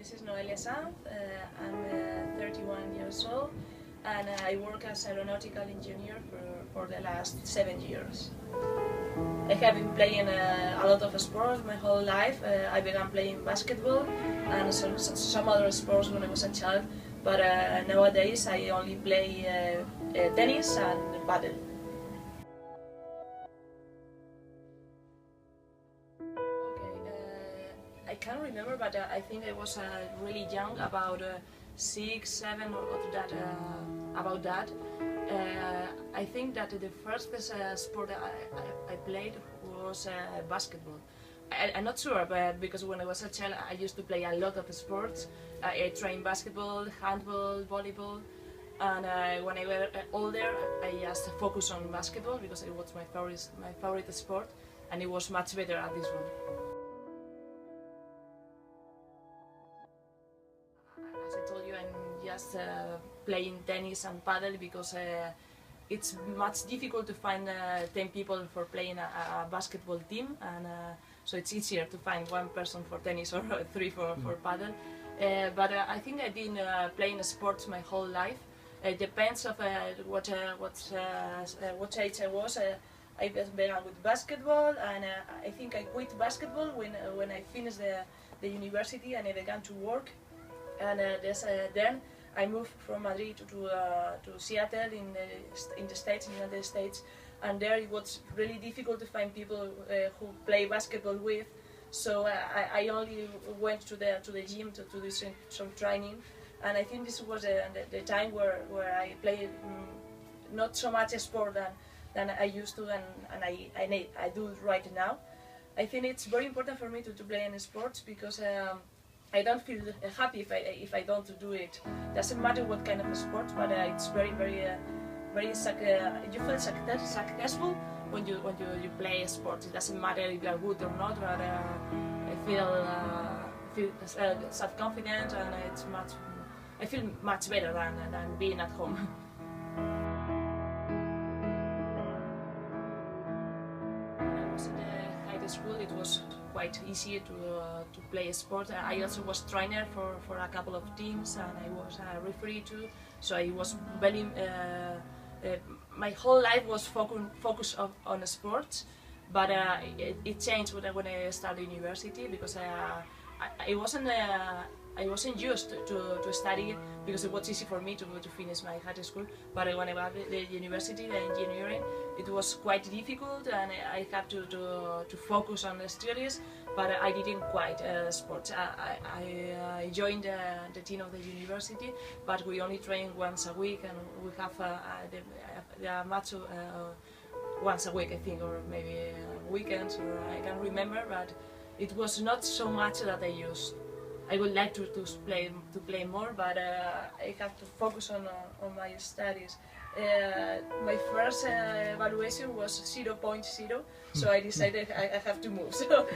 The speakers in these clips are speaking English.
This is Noelia. I'm 31 years old and I work as aeronautical engineer for the last 7 years. I have been playing a lot of sports my whole life. I began playing basketball and some other sports when I was a child, but nowadays I only play tennis and paddle. I can't remember, but I think I was really young, about 6, 7 or that, about that. I think that the first sport I played was basketball. I'm not sure, but because when I was a child I used to play a lot of sports. I trained basketball, handball, volleyball, and when I was older I just focused on basketball because it was my favorite sport, and it was much better at this one. As I told you, I'm just playing tennis and paddle because it's much difficult to find 10 people for playing a basketball team, and so it's easier to find one person for tennis or 3 for paddle. But I think I've been playing sports my whole life. It depends of what age I was. I began with basketball, and I think I quit basketball when I finished the university and I began to work. And then I moved from Madrid to Seattle in the States, in the United States, and there it was really difficult to find people who play basketball with. So I only went to the gym to do some training, and I think this was the time where I played not so much sport than I used to, and I do right now. I think it's very important for me to play in sports because I don't feel happy if I don't do it. Doesn't matter what kind of sport, but it's very you feel successful when you play sports. It doesn't matter if you are good or not, but I feel self-confident, and I feel much better than being at home. When I was in the high school, it was quite easy to play a sport. I also was trainer for a couple of teams, and I was a referee too. So I was very my whole life was focused on sports, but it changed when I started university because I wasn't used to study because it was easy for me to finish my high school. But when I went to the university, the engineering, it was quite difficult, and I had to focus on the studies. But I didn't quite sports. I joined the team of the university, but we only train once a week, and we have the match once a week, I think, or maybe weekends, or I can't remember. But it was not so much that I used. I would like to play more, but I have to focus on my studies. My first evaluation was 0.0, so I decided I have to move. So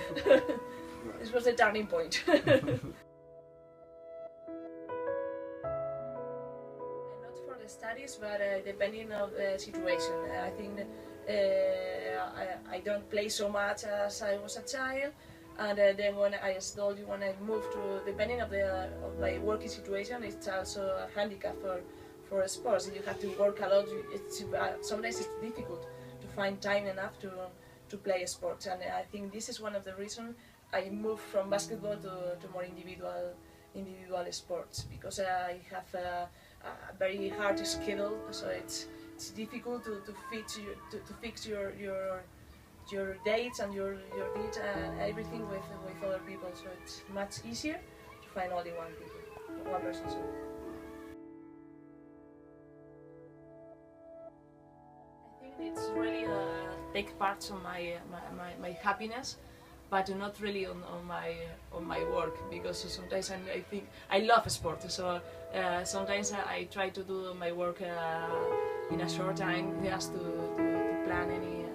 this was the turning point. Not for the studies, but depending on the situation. I think I don't play so much as I was a child. And then when I told you, when I moved to, depending of my working situation, it's also a handicap for sports. You have to work a lot. Sometimes it's difficult to find time enough to play sports, and I think this is one of the reasons I moved from basketball to more individual sports, because I have a very hard schedule, so it's difficult to fix your dates and your needs and everything with other people, so it's much easier to find only one person. Sorry. I think it's really take part on my happiness, but not really on my work, because sometimes I think I love sport, so sometimes I try to do my work in a short time, just to plan any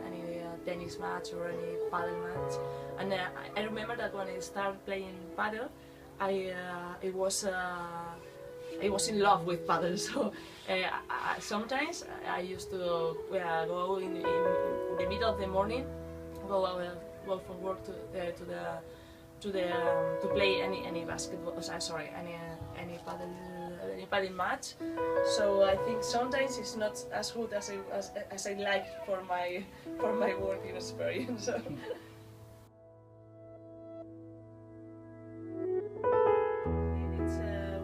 tennis match or any paddle match. And I remember that when I started playing paddle, I was in love with paddle. So sometimes I used to go in the middle of the morning, go from work to to play any basketball. Sorry, any paddle match. So I think sometimes it's not as good as I like for my working experience. So. It's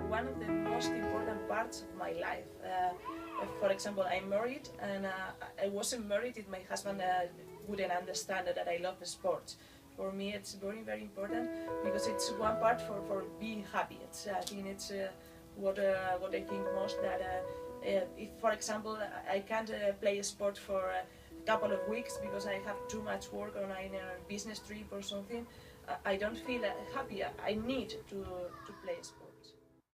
one of the most important parts of my life. For example, I'm married, and I wasn't married if my husband wouldn't understand that I love sports. For me, it's very, very important because it's one part for being happy. I think it's what I think most, that if, for example, I can't play a sport for a couple of weeks because I have too much work or I'm in a business trip or something, I don't feel happy. I need to play sport.